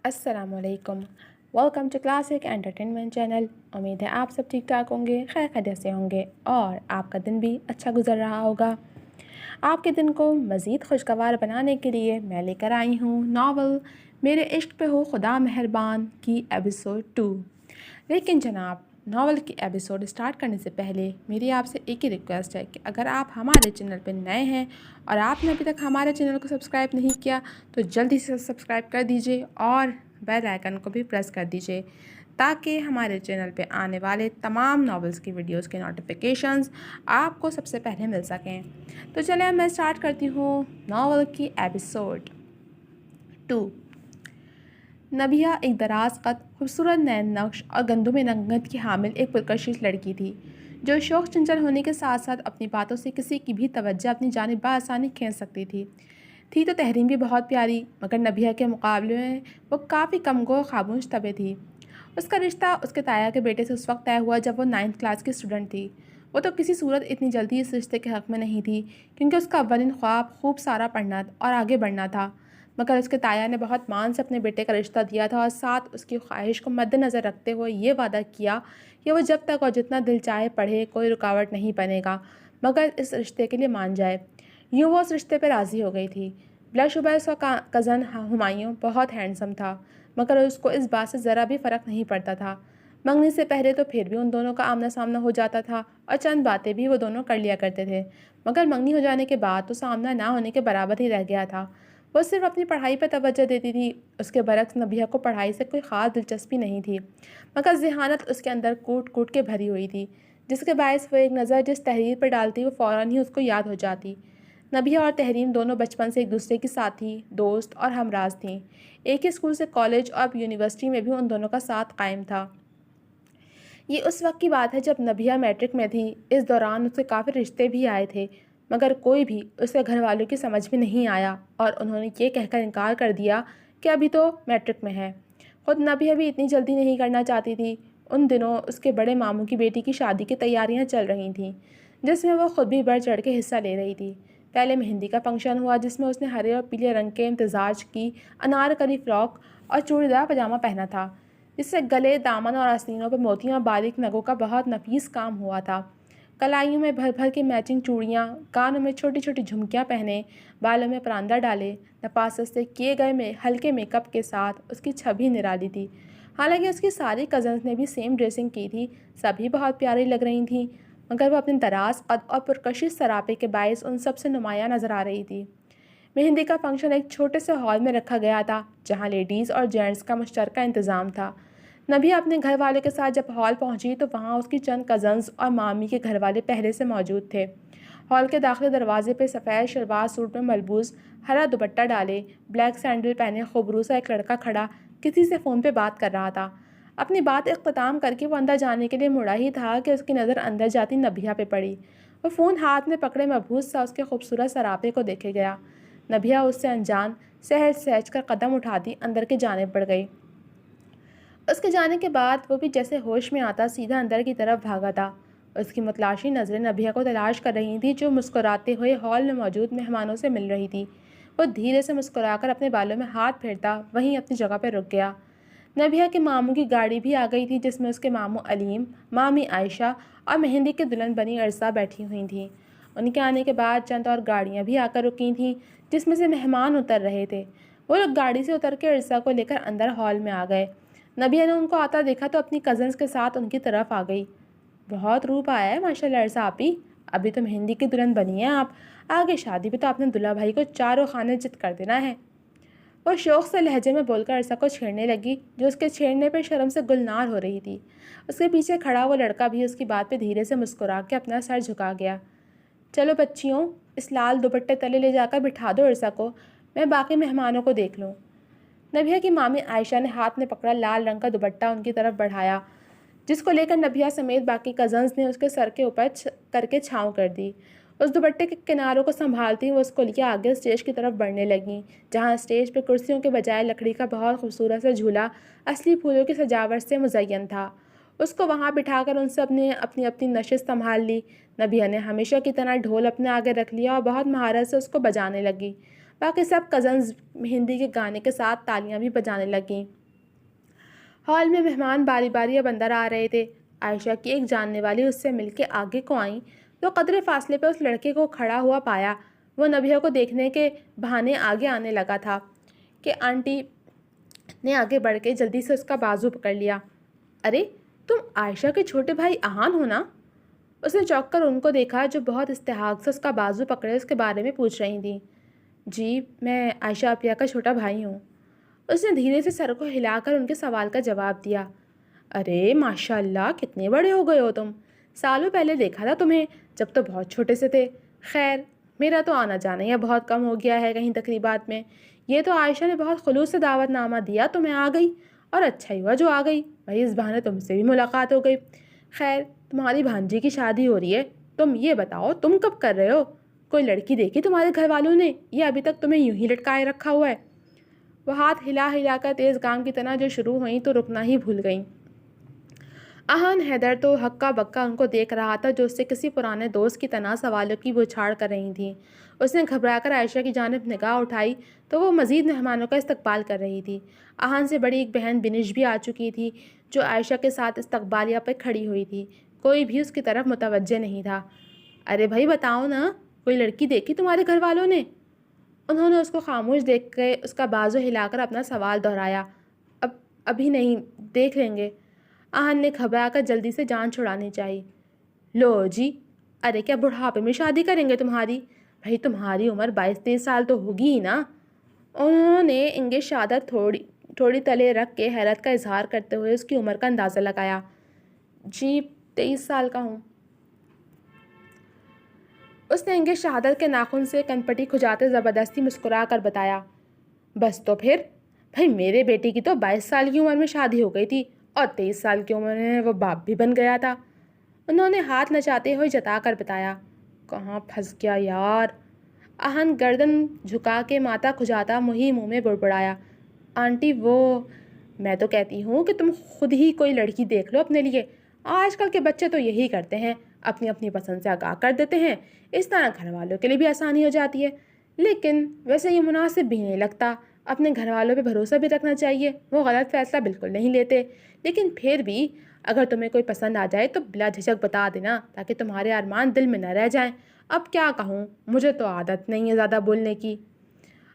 السلام علیکم. Welcome to Classic Entertainment channel. امید ہے آپ سب ٹھیک ٹھاک ہوں گے, خیر خیریت سے ہوں گے اور آپ کا دن بھی اچھا گزر رہا ہوگا. آپ کے دن کو مزید خوشگوار بنانے کے لیے میں لے کر آئی ہوں ناول میرے عشق پہ ہو خدا مہربان کی ایپیسوڈ 2. لیکن جناب, ناول کی ایپیسوڈ اسٹارٹ کرنے سے پہلے میری آپ سے ایک ہی ریکویسٹ ہے کہ اگر آپ ہمارے چینل پہ نئے ہیں اور آپ نے ابھی تک ہمارے چینل کو سبسکرائب نہیں کیا تو جلدی سے سبسکرائب کر دیجیے اور بیل آئیکن کو بھی پریس کر دیجیے تاکہ ہمارے چینل پہ آنے والے تمام ناولز کی ویڈیوز کے نوٹیفیکیشنز آپ کو سب سے پہلے مل سکیں. تو چلیں میں اسٹارٹ کرتی ہوں ناول کی ایپیسوڈ 2. نبیہ ایک دراز قد, خوبصورت نین نقش اور گندم رنگت کی حامل ایک پرکشش لڑکی تھی جو شوق چنچل ہونے کے ساتھ ساتھ اپنی باتوں سے کسی کی بھی توجہ اپنی جانب بآسانی کھینچ سکتی تھی. تو تحریم بھی بہت پیاری, مگر نبیہ کے مقابلے میں وہ کافی کم گو خاموش طبع تھی. اس کا رشتہ اس کے تایا کے بیٹے سے اس وقت طے ہوا جب وہ 9th کلاس کی اسٹوڈنٹ تھی. وہ تو کسی صورت اتنی جلدی اس رشتے کے حق میں نہیں تھی کیونکہ اس کا اولین خواب خوب سارا پڑھنا اور آگے بڑھنا تھا, مگر اس کے تایا نے بہت مان سے اپنے بیٹے کا رشتہ دیا تھا اور ساتھ اس کی خواہش کو مد نظر رکھتے ہوئے یہ وعدہ کیا کہ وہ جب تک اور جتنا دل چاہے پڑھے کوئی رکاوٹ نہیں بنے گا مگر اس رشتے کے لیے مان جائے. یوں وہ اس رشتے پہ راضی ہو گئی تھی. بلا شبہ اس کا کزن ہمایوں بہت ہینڈسم تھا, مگر اس کو اس بات سے ذرا بھی فرق نہیں پڑتا تھا. منگنی سے پہلے تو پھر بھی ان دونوں کا آمنا سامنا ہو جاتا تھا اور چند باتیں بھی وہ دونوں کر لیا کرتے تھے, مگر منگنی ہو جانے کے بعد تو سامنا نہ ہونے کے برابر ہی رہ گیا تھا. وہ صرف اپنی پڑھائی پہ توجہ دیتی تھی. اس کے برعکس نبیہ کو پڑھائی سے کوئی خاص دلچسپی نہیں تھی, مگر ذہانت اس کے اندر کوٹ کوٹ کے بھری ہوئی تھی, جس کے باعث وہ ایک نظر جس تحریر پر ڈالتی وہ فوراً ہی اس کو یاد ہو جاتی. نبیہ اور تحریم دونوں بچپن سے ایک دوسرے کی ساتھی, دوست اور ہمراز تھیں. ایک ہی اسکول سے کالج اور اب یونیورسٹی میں بھی ان دونوں کا ساتھ قائم تھا. یہ اس وقت کی بات ہے جب نبیہ میٹرک میں تھی. اس دوران اس کے کافی رشتے بھی آئے تھے, مگر کوئی بھی اس کے گھر والوں کی سمجھ میں نہیں آیا اور انہوں نے یہ کہہ کر انکار کر دیا کہ ابھی تو میٹرک میں ہے. خود نبیہ بھی اتنی جلدی نہیں کرنا چاہتی تھی. ان دنوں اس کے بڑے ماموں کی بیٹی کی شادی کی تیاریاں چل رہی تھیں, جس میں وہ خود بھی بڑھ چڑھ کے حصہ لے رہی تھی. پہلے مہندی کا فنکشن ہوا جس میں اس نے ہرے اور پیلے رنگ کے امتزاج کی انارکلی فراک اور چوڑی دار پاجامہ پہنا تھا, جس سے گلے, دامن اور آستینوں پر موتیوں اور باریک نگوں کا بہت نفیس کام ہوا تھا. کلائیوں میں بھر بھر کے میچنگ چوڑیاں, کانوں میں چھوٹی چھوٹی جھمکیاں پہنے, بالوں میں پراندہ ڈالے, نفاست سے کیے گئے ہلکے میک اپ کے ساتھ اس کی چھبی نرالی تھی. حالانکہ اس کی ساری کزنز نے بھی سیم ڈریسنگ کی تھی, سبھی بہت پیاری لگ رہی تھیں, مگر وہ اپنے دراز قد اور پرکشش سراپے کے باعث ان سب سے نمایاں نظر آ رہی تھی. مہندی کا فنکشن ایک چھوٹے سے ہال میں رکھا گیا تھا جہاں لیڈیز اور جینٹس کا مشترکہ انتظام تھا. نبیہ اپنے گھر والے کے ساتھ جب ہال پہنچی تو وہاں اس کی چند کزنز اور مامی کے گھر والے پہلے سے موجود تھے. ہال کے داخلے دروازے پہ سفید شلوار سوٹ میں ملبوس, ہرا دوپٹہ ڈالے, بلیک سینڈل پہنے خوبرو سا ایک لڑکا کھڑا کسی سے فون پہ بات کر رہا تھا. اپنی بات اختتام کر کے وہ اندر جانے کے لیے مڑا ہی تھا کہ اس کی نظر اندر جاتی نبیہ پہ پڑی. وہ فون ہاتھ میں پکڑے مبہوت سا اس کے خوبصورت سراپے کو دیکھے گیا. نبیہ اس سے انجان سہج سہج کر قدم اٹھاتی اندر کی جانب بڑھ گئی. اس کے جانے کے بعد وہ بھی جیسے ہوش میں آتا سیدھا اندر کی طرف بھاگا تھا. اس کی متلاشی نظریں نبیہ کو تلاش کر رہی تھیں جو مسکراتے ہوئے ہال میں موجود مہمانوں سے مل رہی تھی. وہ دھیرے سے مسکرا کر اپنے بالوں میں ہاتھ پھیرتا وہیں اپنی جگہ پہ رک گیا. نبیہ کے ماموں کی گاڑی بھی آ گئی تھی جس میں اس کے ماموں علیم, مامی عائشہ اور مہندی کے دلہن بنی ارسا بیٹھی ہوئی تھیں. ان کے آنے کے بعد چند اور گاڑیاں بھی آ کر رکی تھیں جس میں سے مہمان اتر رہے تھے. وہ لوگ گاڑی سے اتر کے ارسا کو لے کر اندر ہال میں آ گئے. نبیہ نے ان کو آتا دیکھا تو اپنی کزنز کے ساتھ ان کی طرف آ گئی. بہت روپ آیا ہے ماشاء اللہ ارسا آپی, ابھی تو مہندی کی دلہن بنی ہیں آپ, آگے شادی پہ تو آپ نے دلہا بھائی کو چاروں خانے چت کر دینا ہے. وہ شوق سے لہجے میں بول کر ارسا کو چھیڑنے لگی جو اس کے چھیڑنے پہ شرم سے گلنار ہو رہی تھی. اس کے پیچھے کھڑا وہ لڑکا بھی اس کی بات پہ دھیرے سے مسکرا کے اپنا سر جھکا گیا. چلو بچیوں, اس لال دوپٹے تلے لے جا کر بٹھا دو ارسا کو, میں باقی مہمانوں کو دیکھ لوں. نبیہ کی مامی عائشہ نے ہاتھ میں پکڑا لال رنگ کا دوپٹہ ان کی طرف بڑھایا, جس کو لے کر نبیہ سمیت باقی کزنز نے اس کے سر کے اوپر کر کے چھاؤں کر دی. اس دوپٹے کے کناروں کو سنبھالتی وہ اس کو لیے آگے اسٹیج کی طرف بڑھنے لگیں جہاں اسٹیج پہ کرسیوں کے بجائے لکڑی کا بہت خوبصورت سا جھولا اصلی پھولوں کی سجاوٹ سے مزین تھا. اس کو وہاں بٹھا کر ان سب نے اپنی اپنی نشست سنبھال لی. نبیہ نے ہمیشہ کی طرح ڈھول اپنے آگے رکھ لیا اور بہت مہارت سے اس کو بجانے لگی. باقی سب کزنز ہندی کے گانے کے ساتھ تالیاں بھی بجانے لگیں۔ ہال میں مہمان باری باری اب اندر آ رہے تھے۔ عائشہ کی ایک جاننے والی اس سے مل کے آگے کو آئیں تو قدرے فاصلے پہ اس لڑکے کو کھڑا ہوا پایا۔ وہ نبیہ کو دیکھنے کے بہانے آگے آنے لگا تھا کہ آنٹی نے آگے بڑھ کے جلدی سے اس کا بازو پکڑ لیا۔ ارے تم عائشہ کے چھوٹے بھائی احان ہو نا؟ اس نے چونک کر ان کو دیکھا جو بہت استحقاق سے اس کا بازو پکڑے اس کے بارے میں پوچھ رہی تھیں۔ جی میں عائشہ اپیہ کا چھوٹا بھائی ہوں۔ اس نے دھیرے سے سر کو ہلا کر ان کے سوال کا جواب دیا۔ ارے ماشاء اللہ کتنے بڑے ہو گئے ہو تم، سالوں پہلے دیکھا تھا تمہیں جب تو بہت چھوٹے سے تھے۔ خیر میرا تو آنا جانا ہی بہت کم ہو گیا ہے کہیں تقریبات میں، یہ تو عائشہ نے بہت خلوص سے دعوت نامہ دیا تو میں آ گئی، اور اچھا ہی ہوا جو آ گئی، بھائی اس بہانے تم سے بھی ملاقات ہو گئی۔ خیر تمہاری بھانجی کی شادی ہو رہی ہے، تم یہ بتاؤ تم کب کر رہے ہو؟ کوئی لڑکی دیکھی تمہارے گھر والوں نے یا ابھی تک تمہیں یوں ہی لٹکائے رکھا ہوا ہے؟ وہ ہاتھ ہلا ہلا کر تیز گام کی طرح جو شروع ہوئیں تو رکنا ہی بھول گئیں۔ احان حیدر تو ہکا بکا ان کو دیکھ رہا تھا جو اس سے کسی پرانے دوست کی طرح سوالوں کی بوچھاڑ کر رہی تھیں۔ اس نے گھبرا کر عائشہ کی جانب نگاہ اٹھائی تو وہ مزید مہمانوں کا استقبال کر رہی تھی۔ احان سے بڑی ایک بہن بنش بھی آ چکی تھی جو عائشہ کے ساتھ استقبالیہ پہ کھڑی ہوئی تھی، کوئی بھی اس کی طرف متوجہ نہیں تھا۔ ارے بھائی بتاؤ نا، کوئی لڑکی دیکھی تمہارے گھر والوں نے؟ انہوں نے اس کو خاموش دیکھ کے اس کا بازو ہلا کر اپنا سوال دہرایا۔ ابھی نہیں، دیکھ لیں گے۔ احان نے گھبرا کر جلدی سے جان چھڑانی چاہی۔ لو جی، ارے کیا بڑھاپے میں شادی کریں گے تمہاری؟ بھائی تمہاری عمر 22-23 سال تو ہوگی ہی نا۔ انہوں نے انگے شہادت تھوڑی تلے رکھ کے حیرت کا اظہار کرتے ہوئے اس کی عمر کا اندازہ لگایا۔ جی 23 سال کا ہوں۔ اس نے انگے شہادت کے ناخن سے کنپٹی کھجاتے زبردستی مسکرا کر بتایا۔ بس تو پھر بھائی میرے بیٹی کی تو 22 سال کی عمر میں شادی ہو گئی تھی اور 23 سال کی عمر میں وہ باپ بھی بن گیا تھا۔ انہوں نے ہاتھ نچاتے ہوئے جتا کر بتایا۔ کہاں پھنس گیا یار۔ احان گردن جھکا کے ماتھا کھجاتا منہ میں بڑبڑایا۔ آنٹی وہ میں تو کہتی ہوں کہ تم خود ہی کوئی لڑکی دیکھ لو اپنے لیے، آج کل کے بچے تو یہی کرتے ہیں، اپنی اپنی پسند سے آگاہ کر دیتے ہیں، اس طرح گھر والوں کے لیے بھی آسانی ہو جاتی ہے۔ لیکن ویسے یہ مناسب بھی نہیں لگتا، اپنے گھر والوں پہ بھروسہ بھی رکھنا چاہیے، وہ غلط فیصلہ بالکل نہیں لیتے، لیکن پھر بھی اگر تمہیں کوئی پسند آ جائے تو بلا جھجک بتا دینا تاکہ تمہارے ارمان دل میں نہ رہ جائیں۔ اب کیا کہوں، مجھے تو عادت نہیں ہے زیادہ بولنے کی۔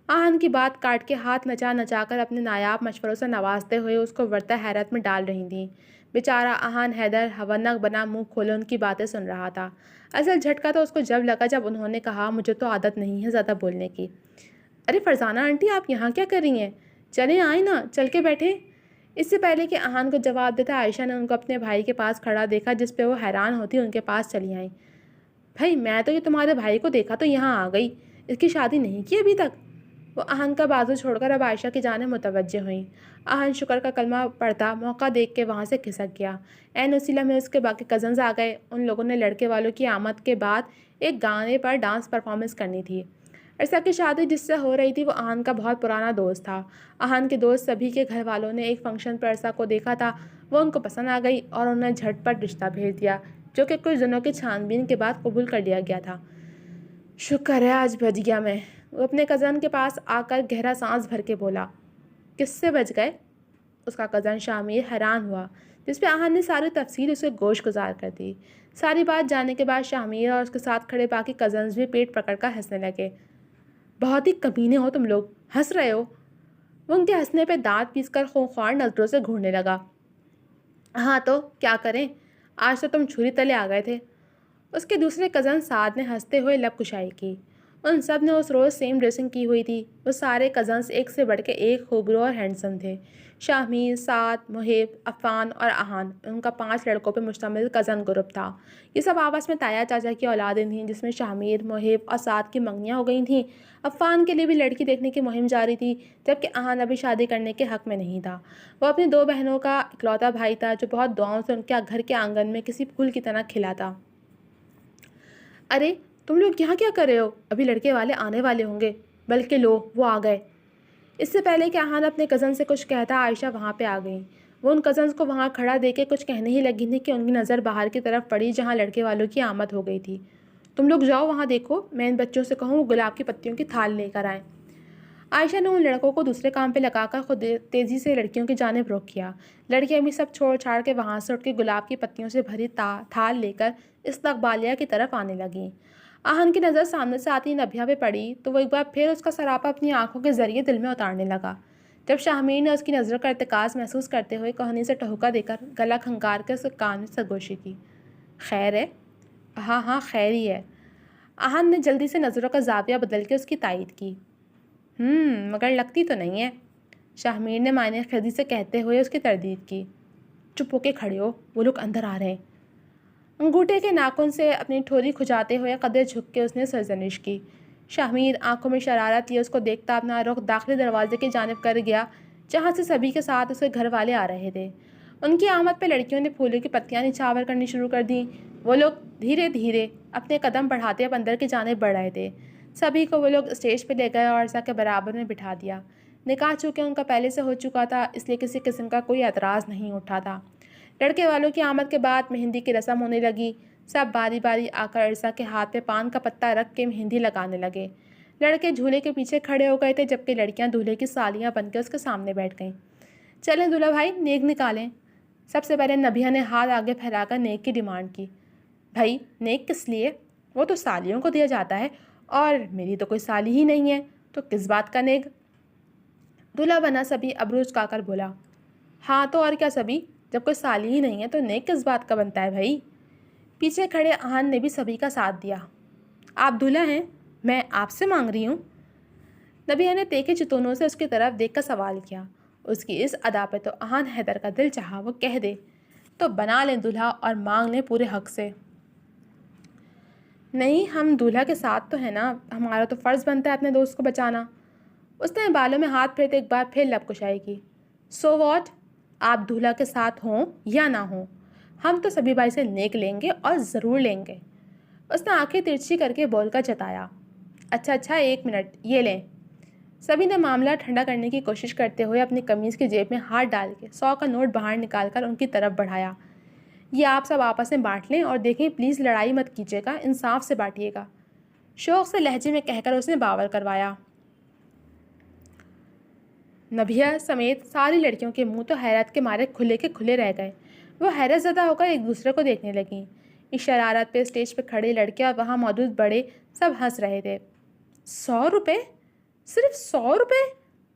احان کی بات کاٹ کے ہاتھ نچا نچا کر اپنے نایاب مشوروں سے نوازتے ہوئے اس کو ورطہ حیرت میں ڈال رہی تھیں۔ بیچارہ احان حیدر ہونک بنا منہ کھولے ان کی باتیں سن رہا تھا۔ اصل جھٹکا تو اس کو جب لگا جب انہوں نے کہا مجھے تو عادت نہیں ہے زیادہ بولنے کی۔ ارے فرزانہ آنٹی آپ یہاں کیا کر رہی ہیں؟ چلیں آئیں نا، چل کے بیٹھیں۔ اس سے پہلے کہ احان کو جواب دیتا عائشہ نے ان کو اپنے بھائی کے پاس کھڑا دیکھا جس پہ وہ حیران ہوتی ان کے پاس چلی آئیں۔ بھائی میں تو یہ تمہارے بھائی کو دیکھا تو یہاں آ گئی، اس کی شادی نہیں کی ابھی تک؟ وہ احان کا بازو چھوڑ کر اب عائشہ کی جانب متوجہ ہوئیں۔ احان شکر کا کلمہ پڑھتا موقع دیکھ کے وہاں سے کھسک گیا۔ عین اسی لمحے اس کے باقی کزنز آ گئے۔ ان لوگوں نے لڑکے والوں کی آمد کے بعد ایک گانے پر ڈانس پرفارمنس کرنی تھی۔ عرصہ کی شادی جس سے ہو رہی تھی وہ احان کا بہت پرانا دوست تھا۔ احان کے دوست سبھی کے گھر والوں نے ایک فنکشن پر عرصہ کو دیکھا تھا، وہ ان کو پسند آ گئی اور انہوں نے جھٹ پٹ رشتہ بھیج دیا جو کہ کچھ دنوں کی چھان بین کے بعد قبول کر لیا گیا تھا۔ شکر ہے آج بچ گیا میں۔ وہ اپنے کزن کے پاس آ کر گہرا سانس بھر کے بولا۔ کس سے بچ گئے؟ اس کا کزن شامیر حیران ہوا، جس پہ احان نے ساری تفصیل اسے گوش گزار کر دی۔ ساری بات جاننے کے بعد شامیر اور اس کے ساتھ کھڑے باقی کزنز بھی پیٹ پکڑ کر ہنسنے لگے۔ بہت ہی کمینے ہو تم لوگ، ہنس رہے ہو؟ وہ ان کے ہنسنے پہ دانت پیس کر خونخوار نظروں سے گھورنے لگا۔ ہاں تو کیا کریں، آج تو تم چھری تلے آ گئے تھے۔ اس کے دوسرے کزن سعد نے ہنستے ہوئے لب کشائی کی۔ ان سب نے اس روز سیم ڈریسنگ کی ہوئی تھی۔ وہ سارے کزنز ایک سے بڑھ کے ایک خوبرو اور ہینڈسم تھے۔ شاہمیر، سعد، محب، عفان اور احان ان کا 5 لڑکوں پہ مشتمل کزن گروپ تھا۔ یہ سب آپس میں تایا چاچا کی اولادیں تھیں، جس میں شاہمیر، محب اور سعد کی منگنیاں ہو گئی تھیں۔ عفان کے لیے بھی لڑکی دیکھنے کی مہم جاری تھی، جبکہ احان ابھی شادی کرنے کے حق میں نہیں تھا۔ وہ اپنی 2 بہنوں کا اکلوتا بھائی تھا جو بہت دعاؤں سے ان کے گھر کے آنگن میں کسی پھول کی طرح کھلا تھا۔ ارے تم لوگ یہاں کیا کر رہے ہو؟ ابھی لڑکے والے آنے والے ہوں گے، بلکہ لو وہ آ گئے۔ اس سے پہلے کہ احان اپنے کزن سے کچھ کہتا عائشہ وہاں پہ آ گئیں۔ وہ ان کزنز کو وہاں کھڑا دیکھ کے کچھ کہنے ہی لگی تھیں کہ ان کی نظر باہر کی طرف پڑی جہاں لڑکے والوں کی آمد ہو گئی تھی۔ تم لوگ جاؤ وہاں دیکھو، میں ان بچوں سے کہوں وہ گلاب کی پتیوں کی تھال لے کر آئیں۔ عائشہ نے ان لڑکوں کو دوسرے کام پہ لگا کر خود تیزی سے لڑکیوں کی جانب رخ کیا۔ لڑکیاں بھی سب چھوڑ چھاڑ کے وہاں سے اٹھ کے گلاب کی پتیوں سے بھری تھال لے کر استقبالیہ کی طرف آنے لگیں۔ آہن کی نظر سامنے سے آتی نبیہ پہ پڑی تو وہ ایک بار پھر اس کا سراپا اپنی آنکھوں کے ذریعے دل میں اتارنے لگا۔ جب شاہمیر نے اس کی نظروں کا ارتکاز محسوس کرتے ہوئے کوہنی سے ٹہکا دے کر گلا کھنکار کے اس کے کان میں سرگوشی کی۔ خیر ہے؟ ہاں ہاں خیر ہی ہے۔ آہن نے جلدی سے نظروں کا زاویہ بدل کے اس کی تائید کی۔ مگر لگتی تو نہیں ہے، شاہمیر نے معنی خیزی سے کہتے ہوئے اس کی تردید کی۔ چپ ہو کے کھڑے ہو، وہ لوگ اندر آ رہے ہیں۔ انگوٹھے کے ناخن سے اپنی ٹھوری کھجاتے ہوئے قدرے جھک کے اس نے سرزنش کی۔ شاہمیر آنکھوں میں شرارت لیے اس کو دیکھتا اپنا رخ داخلی دروازے کی جانب کر گیا جہاں سے سبھی کے ساتھ اس کے گھر والے آ رہے تھے۔ ان کی آمد پہ لڑکیوں نے پھولوں کی پتیاں نچھاور کرنی شروع کر دیں۔ وہ لوگ دھیرے دھیرے اپنے قدم بڑھاتے اب اندر کی جانب بڑھ رہے تھے۔ سبھی کو وہ لوگ اسٹیج پہ لے گئے اور عرصہ کے برابر میں بٹھا دیا۔ نکاح چونکہ ان کا پہلے سے ہو چکا تھا اس لیے کسی قسم کا کوئی اعتراض نہیں اٹھا تھا۔ لڑکے والوں کی آمد کے بعد مہندی کی رسم ہونے لگی۔ سب باری باری آ کر عرصہ کے ہاتھ پہ پان کا پتہ رکھ کے مہندی لگانے لگے۔ لڑکے جھولے کے پیچھے کھڑے ہو گئے تھے جبکہ لڑکیاں دولہے کی سالیاں بن کے اس کے سامنے بیٹھ گئیں۔ چلیں دولہا بھائی نیک نکالیں۔ سب سے پہلے نبیہ نے ہاتھ آگے پھیلا کر نیک کی ڈیمانڈ کی۔ بھائی نیک کس لیے؟ وہ تو سالیوں کو دیا جاتا ہے اور میری تو کوئی سالی ہی نہیں ہے تو کس بات کا نیک؟ دولہا بنا سبھی ابرو چکا کر بولا۔ ہاں تو اور کیا سبھی، جب کوئی سالی ہی نہیں ہے تو نیک کس بات کا بنتا ہے بھائی؟ پیچھے کھڑے آہن نے بھی سبھی کا ساتھ دیا۔ آپ دولہا ہیں، میں آپ سے مانگ رہی ہوں۔ نبیہ نے تیکھے چتونوں سے اس کی طرف دیکھ کر سوال کیا۔ اس کی اس ادا پہ تو آہن حیدر کا دل چاہا وہ کہہ دے تو بنا لیں دولہا اور مانگ لیں پورے حق سے۔ نہیں ہم دولہا کے ساتھ تو ہیں نا، ہمارا تو فرض بنتا ہے اپنے دوست کو بچانا۔ اس نے بالوں میں ہاتھ پھیرتے ایک بار پھر لب کشائی کی۔ سو واٹ، آپ دولہا کے ساتھ ہوں یا نہ ہوں، ہم تو سبھی بھائی سے نیک لیں گے اور ضرور لیں گے۔ اس نے آنکھیں ترچھی کر کے بول کر جتایا۔ اچھا ایک منٹ، یہ لیں۔ سبھی نے معاملہ ٹھنڈا کرنے کی کوشش کرتے ہوئے اپنی قمیض کی جیب میں ہاتھ ڈال کے 100 کا نوٹ باہر نکال کر ان کی طرف بڑھایا۔ یہ آپ سب آپس میں بانٹ لیں اور دیکھیں پلیز لڑائی مت کیجیے گا، انصاف سے بانٹیے گا، شوق سے لہجے میں کہہ کر اس نے باور کروایا۔ نبیہ سمیت ساری لڑکیوں کے منہ تو حیرت کے مارے کھلے کے کھلے رہ گئے۔ وہ حیرت زدہ ہو کر ایک دوسرے کو دیکھنے لگیں۔ اس شرارت پہ اسٹیج پہ کھڑے لڑکے اور وہاں موجود بڑے سب ہنس رہے تھے۔ 100 روپے؟ صرف 100 روپے؟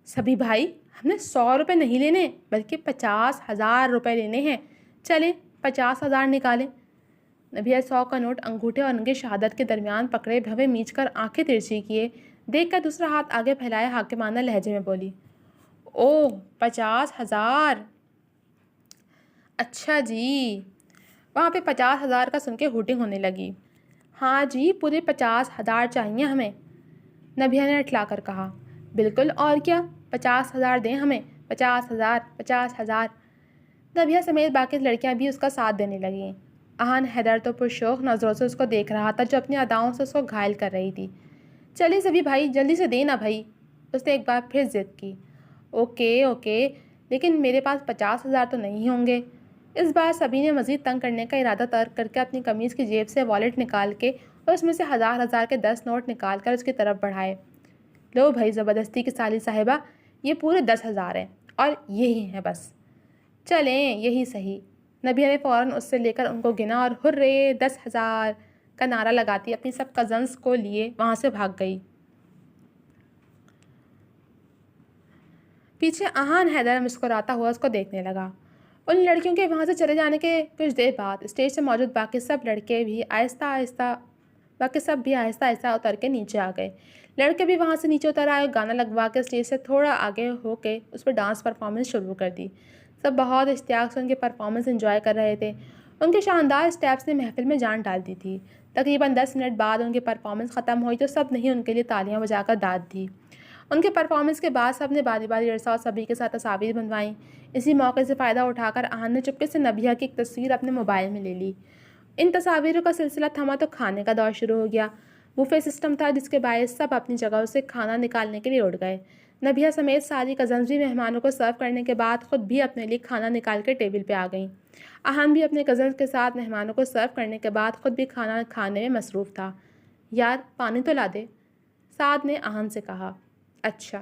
سبھی بھائی ہم نے 100 روپے نہیں لینے بلکہ 50,000 روپے لینے ہیں، چلیں 50,000 نکالیں۔ نبیہ 100 کا نوٹ انگوٹھے اور انگے شہادت کے درمیان پکڑے بھوے میچ کر آنکھیں ترچھی کیے دیکھ کر دوسرا ہاتھ آگے پھیلائے حاکمانہ لہجے میں بولی۔ اوہ 50,000، اچھا جی۔ وہاں پہ 50,000 کا سن کے ہوٹنگ ہونے لگی۔ ہاں جی پورے 50,000 چاہیے ہمیں، نبیہ نے اٹھلا کر کہا۔ بالکل، اور کیا، 50,000 دیں ہمیں، 50,000 50,000۔ نبیہ سمیت باقی لڑکیاں بھی اس کا ساتھ دینے لگیں۔ آہن حیدر تو پرشوق نظروں سے اس کو دیکھ رہا تھا جو اپنی اداؤں سے اس کو گھائل کر رہی تھی۔ چلیے سبھی بھائی جلدی سے دینا بھائی، اس نے ایک بار پھر ضد کی۔ اوکے لیکن میرے پاس 50,000 تو نہیں ہوں گے۔ اس بار سبھی نے مزید تنگ کرنے کا ارادہ ترک کر کے اپنی قمیض کی جیب سے والیٹ نکال کے اور اس میں سے 1000 کے 10 نوٹ نکال کر اس کی طرف بڑھائے۔ لو بھائی زبردستی کی سالی صاحبہ، یہ پورے 10,000 ہیں اور یہی ہیں بس، چلیں یہی صحیح۔ نبیہ نے فوراً اس سے لے کر ان کو گنا اور ہرے 10,000 کا نعرہ لگاتی اپنی سب کزنس کو لیے وہاں سے بھاگ گئی۔ پیچھے آہن حیدر مسکراتا ہوا اس کو دیکھنے لگا۔ ان لڑکیوں کے وہاں سے چلے جانے کے کچھ دیر بعد اسٹیج سے موجود باقی سب بھی آہستہ آہستہ اتر کے نیچے آ گئے۔ لڑکے بھی وہاں سے نیچے اتر آئے اور گانا لگوا کے اسٹیج سے تھوڑا آگے ہو کے اس پہ ڈانس پرفارمنس شروع کر دی۔ سب بہت اشتیاق سے ان کے پرفارمنس انجوائے کر رہے تھے۔ ان کے شاندار اسٹیپس نے محفل میں جان ڈال دی تھی۔ تقریباً 10 منٹ بعد ان کی پرفارمنس ختم ہوئی تو سب نے ان کے لیے تالیاں بجا کر داد دی۔ ان کے پرفارمنس کے بعد سب نے باری باری عرصہ اور سبھی کے ساتھ تصاویر بنوائیں۔ اسی موقع سے فائدہ اٹھا کر آہن نے چپکے سے نبیہ کی ایک تصویر اپنے موبائل میں لے لی۔ ان تصاویروں کا سلسلہ تھما تو کھانے کا دور شروع ہو گیا۔ بوفے سسٹم تھا جس کے باعث سب اپنی جگہوں سے کھانا نکالنے کے لیے اٹھ گئے۔ نبیہ سمیت ساری کزنز بھی مہمانوں کو سرو کرنے کے بعد خود بھی اپنے لیے کھانا نکال کے ٹیبل پہ آ گئیں۔ آہن بھی اپنے کزنز کے ساتھ مہمانوں کو سرو کرنے کے بعد خود بھی کھانا کھانے میں مصروف تھا۔ یار پانی تو لا دے، سعد نے آہن سے کہا۔ اچھا،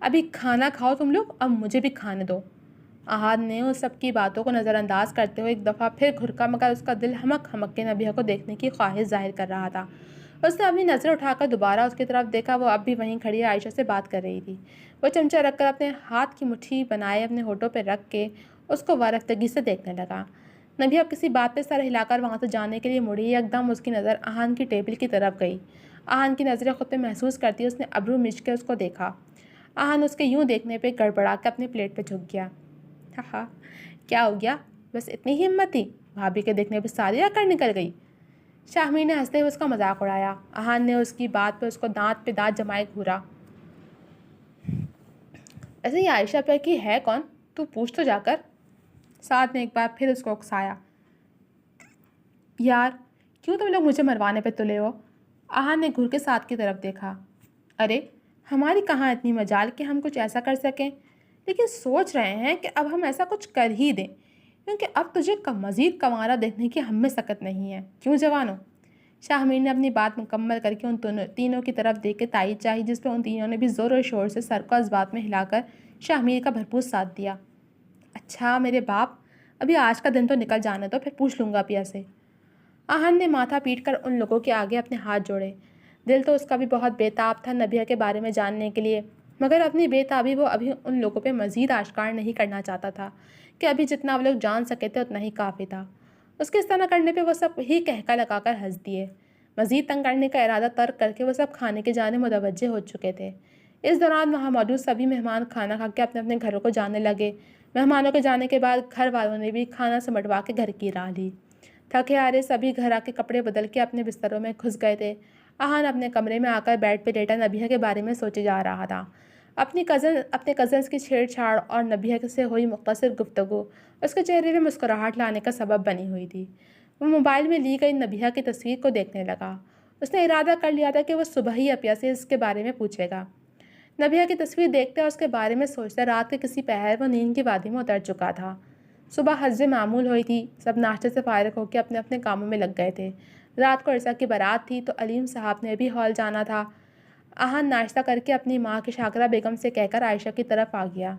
ابھی کھانا کھاؤ تم لوگ، اب مجھے بھی کھانے دو۔ احد نے اس سب کی باتوں کو نظر انداز کرتے ہوئے ایک دفعہ پھر گھرکا، مگر اس کا دل ہمک ہمک کے نبیہ کو دیکھنے کی خواہش ظاہر کر رہا تھا۔ اس نے اپنی نظر اٹھا کر دوبارہ اس کی طرف دیکھا، وہ اب بھی وہیں کھڑی عائشہ سے بات کر رہی تھی۔ وہ چمچہ رکھ کر اپنے ہاتھ کی مٹھی بنائے اپنے ہونٹوں پہ رکھ کے اس کو وارفتگی سے دیکھنے لگا۔ نبیہ کسی بات پہ سر ہلا کر وہاں سے جانے کے لیے مڑی، یکدم اس کی نظر احد کی ٹیبل کی طرف گئی۔ احد کی نظریں خود پہ محسوس کرتی اس نے ابرو مچ کے اس کو دیکھا۔ احد اس کے یوں دیکھنے پہ گڑبڑا کے اپنے پلیٹ پہ جھک گیا۔ ہاں، کیا ہو گیا؟ بس اتنی ہی ہمت تھی؟ بھابھی کے دیکھنے پہ ساری آکر نکل گئی۔ شاہمیر نے ہنستے ہوئے اس کا مذاق اڑایا۔ احد نے اس کی بات پہ اس کو دانت پہ دانت جمائے گھورا۔ ایسے یہ عائشہ پہ کی ہے کون؟ تو پوچھ تو جا کر۔ سعد نے ایک بار پھر اس کو اکسایا۔ یار کیوں تم لوگ مجھے مروانے پہ تلے ہو؟ احد نے گھر کے سعد کی طرف دیکھا۔ ارے ہماری کہاں اتنی مجال کہ ہم کچھ ایسا کر سکیں، لیکن سوچ رہے ہیں کہ اب ہم ایسا کچھ کر ہی دیں، کیونکہ اب تجھے مزید کنوارا دیکھنے کی ہم میں سکت نہیں ہے، کیوں جوانو؟ شاہمیر نے اپنی بات مکمل کر کے ان تینوں کی طرف دیکھ کے تائید چاہی، جس پہ ان تینوں نے بھی زور و شور سے سر کو اس بات میں ہلا کر شاہمیر کا بھرپور ساتھ دیا۔ اچھا میرے باپ، ابھی آج کا دن تو نکل جانے دو، پھر پوچھ لوں گا پیا سے۔ احد نے ماتھا پیٹ کر ان لوگوں کے آگے اپنے ہاتھ جوڑے۔ دل تو اس کا بھی بہت بے تاب تھا نبیہ کے بارے میں جاننے کے لیے، مگر اپنی بے تابی وہ ابھی ان لوگوں پہ مزید آشکار نہیں کرنا چاہتا تھا کہ ابھی جتنا وہ لوگ جان سکے تھے اتنا ہی کافی تھا۔ اس کے اس طرح کرنے پہ وہ سب ہی کہکا لگا کر ہنس دیے۔ مزید تنگ کرنے کا ارادہ ترک کر کے وہ سب کھانے کی جانب متوجہ ہو چکے تھے۔ اس دوران وہاں موجود سبھی مہمان کھانا کھا کے اپنے اپنے گھروں کو جانے لگے۔ مہمانوں کے جانے کے بعد گھر والوں نے بھی کھانا سمٹوا کے گھر کی راہ لی۔ تھکے ہارے سبھی گھر آ کے کپڑے بدل کے اپنے بستروں میں گھس گئے تھے۔ احد اپنے کمرے میں آ کر بیڈ پہ لیٹا نبیہ کے بارے میں سوچے جا رہا تھا۔ اپنے کزنز کی چھیڑ چھاڑ اور نبیہ سے ہوئی مختصر گفتگو اس کے چہرے پہ مسکراہٹ لانے کا سبب بنی ہوئی تھی۔ وہ موبائل میں لی گئی نبیہ کی تصویر کو دیکھنے لگا۔ اس نے ارادہ کر لیا تھا کہ وہ صبح ہی اپیا سے اس کے بارے میں پوچھے گا۔ نبیہ کی تصویر دیکھتے اور اس کے بارے میں سوچتے رات کے کسی پہر وہ نیند کی وادی میں اتر چکا تھا۔ صبح حج معمول ہوئی تھی، سب ناشتے سے فارغ ہو کے اپنے اپنے کاموں میں لگ گئے تھے۔ رات کو عرصہ کی بارات تھی تو علیم صاحب نے بھی ہال جانا تھا۔ احد ناشتہ کر کے اپنی ماں کی شاکرہ بیگم سے کہہ کر عائشہ کی طرف آ گیا۔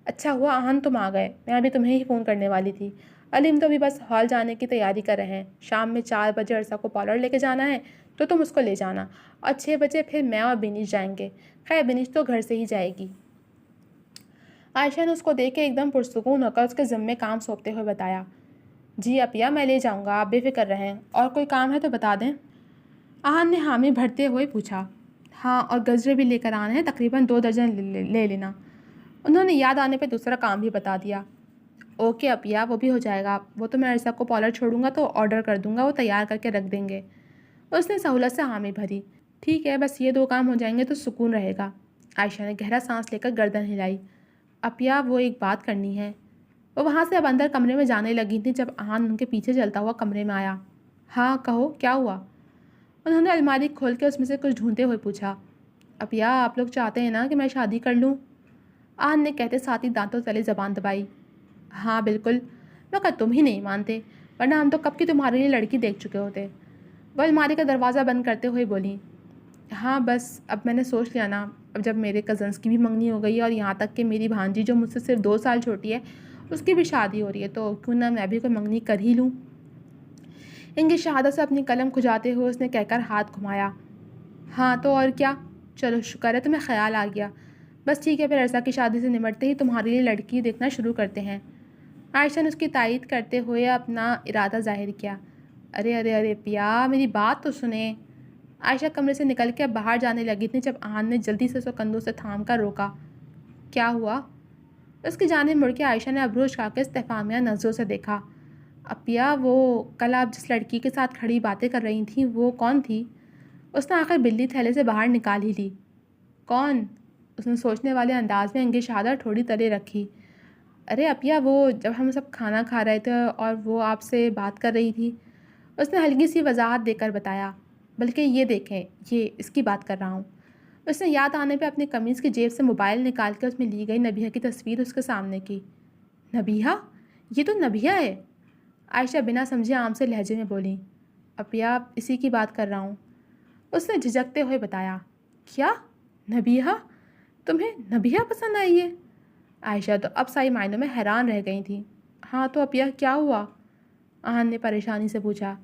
اچھا ہوا احد تم آ گئے، میں ابھی تمہیں ہی فون کرنے والی تھی۔ علیم تو بھی بس ہال جانے کی تیاری کر رہے ہیں، شام میں 4 بجے عرصہ کو پارلر لے کے جانا ہے تو تم اس کو لے جانا، اور 6 بجے پھر میں اور بینش جائیں گے۔ خیر بینش تو گھر سے ہی جائے گی۔ عائشہ نے اس کو دیکھ کے ایک دم پرسکون ہو کر اس کے ذمے کام سونپتے ہوئے بتایا۔ جی اپیا میں لے جاؤں گا، آپ بے فکر رہیں، اور کوئی کام ہے تو بتا دیں۔ احد نے حامی بھرتے ہوئے پوچھا۔ ہاں اور گجرے بھی لے کر آنے ہیں، تقریباً 2 درجن لے لینا۔ انہوں نے یاد آنے پہ دوسرا کام بھی بتا دیا۔ اوکے اپیا وہ بھی ہو جائے گا، وہ تو میں عرصہ کو پارلر چھوڑوں گا تو آرڈر کر دوں گا، وہ تیار کر کے رکھ دیں گے۔ اس نے سہولت سے حامی بھری۔ ٹھیک ہے بس یہ 2 کام ہو جائیں گے تو سکون رہے گا۔ عائشہ نے گہرا سانس لے کر گردن ہلائی۔ اپیا وہ ایک بات کرنی ہے۔ وہ وہاں سے اب اندر کمرے میں جانے لگی تھی جب احد ان کے پیچھے چلتا ہوا کمرے میں آیا۔ ہاں کہو کیا ہوا؟ انہوں نے الماری کھول کے اس میں سے کچھ ڈھونڈتے ہوئے پوچھا۔ اپیا آپ لوگ چاہتے ہیں نا کہ میں شادی کر لوں؟ احد نے کہتے ساتھ ہی دانتوں تلے زبان دبائی۔ ہاں بالکل، مگر تم ہی نہیں مانتے، ورنہ ہم تو کب کی تمہارے لیے لڑکی دیکھ چکے ہوتے۔ وہ الماری کا دروازہ بند کرتے ہوئے بولی۔ ہاں بس اب میں نے سوچ لیا نا، اب جب میرے کزنس کی بھی منگنی ہو گئی ہے اور یہاں تک کہ میری بھانجی جو مجھ سے صرف 2 سال چھوٹی ہے اس کی بھی شادی ہو رہی ہے، تو کیوں نہ میں بھی کوئی منگنی کر ہی لوں۔ ان کی شہادت سے اپنی قلم کھجاتے ہوئے اس نے کہہ کر ہاتھ گھمایا۔ ہاں تو اور کیا، چلو شکر ہے تمہیں خیال آ گیا۔ بس ٹھیک ہے پھر عرصہ کی شادی سے نمٹتے ہی تمہارے لیے لڑکی دیکھنا شروع کرتے ہیں۔ عائشہ نے اس کی تائید کرتے ہوئے اپنا ارادہ ظاہر کیا۔ ارے پیا میری بات تو سنیں۔ عائشہ کمرے سے نکل کے اب باہر جانے لگی تھی جب احد نے جلدی سے اس کو کندھوں سے تھام کر روکا۔ کیا ہوا؟ اس کی جانب مڑ کے عائشہ نے ابرو اچکا کے استفہامیہ نظروں سے دیکھا۔ اپیا وہ کل آپ جس لڑکی کے ساتھ کھڑی باتیں کر رہی تھیں وہ کون تھی؟ اس نے آخر بلی تھیلے سے باہر نکال ہی لی۔ کون؟ اس نے سوچنے والے انداز میں انگی شہادت ٹھوڑی تلے رکھی۔ ارے اپیا وہ جب ہم سب کھانا کھا رہے تھے اور وہ آپ سے بات کر رہی تھی۔ اس نے ہلکی سی وضاحت دے کر بتایا۔ بلکہ یہ دیکھیں، یہ اس کی بات کر رہا ہوں۔ اس نے یاد آنے پہ اپنی قمیض کی جیب سے موبائل نکال کے اس میں لی گئی نبیہ کی تصویر اس کے سامنے کی۔ نبیہ؟ یہ تو نبیہ ہے! عائشہ بنا سمجھے عام سے لہجے میں بولی۔ اپیا اسی کی بات کر رہا ہوں۔ اس نے جھجکتے ہوئے بتایا۔ کیا؟ نبیہ؟ تمہیں نبیہ پسند آئی ہے؟ عائشہ تو اب صحیح معنوں میں حیران رہ گئی تھی۔ ہاں تو ابیا کیا ہوا؟ احان نے پریشانی سے پوچھا۔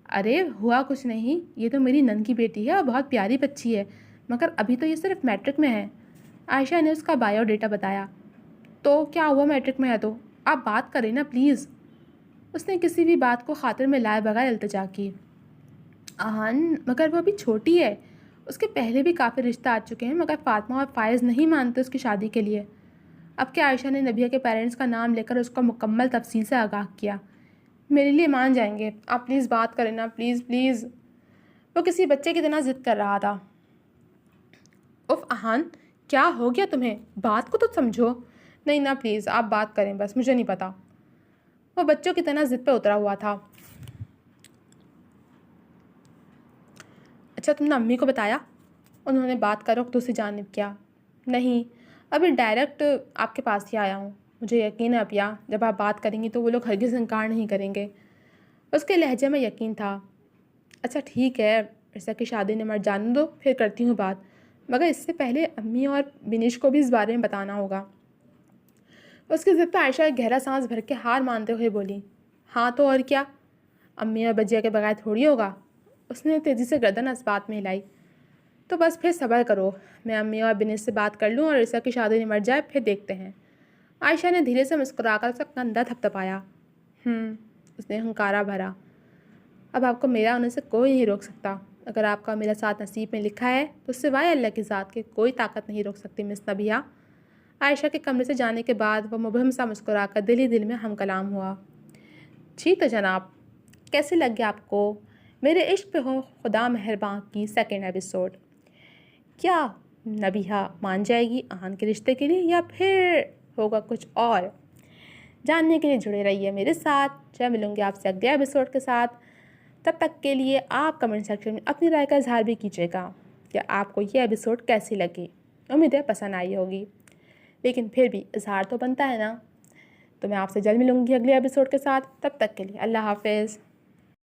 ارے ہوا کچھ نہیں، یہ تو میری نن کی بیٹی ہے اور بہت پیاری بچی ہے، مگر ابھی تو یہ صرف میٹرک میں ہے۔ عائشہ نے اس کا بایو ڈیٹا بتایا۔ تو کیا ہوا میٹرک میں ہے تو؟ آپ بات کریں نا پلیز۔ اس نے کسی بھی بات کو خاطر میں لائے بغیر التجا کی۔ احان مگر وہ ابھی چھوٹی ہے، اس کے پہلے بھی کافی رشتہ آ چکے ہیں، مگر فاطمہ اور فائز نہیں مانتے اس کی شادی کے لیے۔ اب کہ عائشہ نے نبیہ کے پیرنٹس کا نام لے کر اس کو مکمل تفصیل سے آگاہ کیا۔ میرے لیے مان جائیں گے، آپ پلیز بات کریں نا، پلیز پلیز۔ وہ کسی بچے کی طرح ضد کر رہا تھا۔ اف احان، کیا ہو گیا تمہیں؟ بات کو تو سمجھو۔ نہیں نا پلیز آپ بات کریں، بس مجھے نہیں پتا۔ وہ بچوں کی طرح ضد پہ اترا ہوا تھا۔ اچھا تم نے امی کو بتایا؟ انہوں نے بات کا رخ دوسری جانب کیا۔ نہیں، ابھی ڈائریکٹ آپ کے پاس ہی آیا ہوں۔ مجھے یقین ہے اپیا، جب آپ بات کریں گی تو وہ لوگ ہرگز انکار نہیں کریں گے۔ اس کے لہجے میں یقین تھا۔ اچھا ٹھیک ہے، عرصہ کی شادی نے مر جانے دو، پھر کرتی ہوں بات، مگر اس سے پہلے امی اور بنیش کو بھی اس بارے میں بتانا ہوگا۔ اس کی ضد پہ عائشہ ایک گہرا سانس بھر کے ہار مانتے ہوئے بولی۔ ہاں تو اور کیا، امی اور بجیا کے بغیر تھوڑی ہوگا۔ اس نے تیزی سے گردن اس بات میں ہلائی۔ تو بس پھر صبر کرو، میں امی اور بنیش سے بات کر لوں اور عرصہ کی شادی نمٹ جائے، پھر دیکھتے ہیں۔ عائشہ نے دھیرے سے مسکرا کر اس کا کندھا تھپتھپایا۔ اس نے ہنکارا بھرا۔ اب آپ کو میرا ہونے سے کوئی نہیں روک سکتا۔ اگر آپ کا میرا ساتھ نصیب میں لکھا ہے تو سوائے اللہ کی ذات کے کوئی طاقت نہیں روک سکتی مس نبیہ۔ عائشہ کے کمرے سے جانے کے بعد وہ مبہم سا مسکرا کر دل ہی دل میں ہم کلام ہوا۔ جی تو جناب، کیسے لگ گیا آپ کو میرے عشق پہ ہو خدا مہرباں کی سیکنڈ ایپیسوڈ؟ کیا نبیہ مان جائے گی احان کے رشتے کے لیے یا پھر ہوگا کچھ اور؟ جاننے کے لیے جڑے رہیے میرے ساتھ۔ جب ملوں گی آپ سے اگلے ایپیسوڈ کے ساتھ، تب تک کے لیے آپ کمنٹ سیکشن میں اپنی رائے کا اظہار بھی کیجیے گا کہ آپ کو یہ ایپیسوڈ کیسی لگی۔ امید ہے پسند آئی ہوگی، لیکن پھر بھی اظہار تو بنتا ہے نا۔ تو میں آپ سے جلد ملوں گی اگلے ایپیسوڈ کے ساتھ، تب تک کے لیے اللہ حافظ۔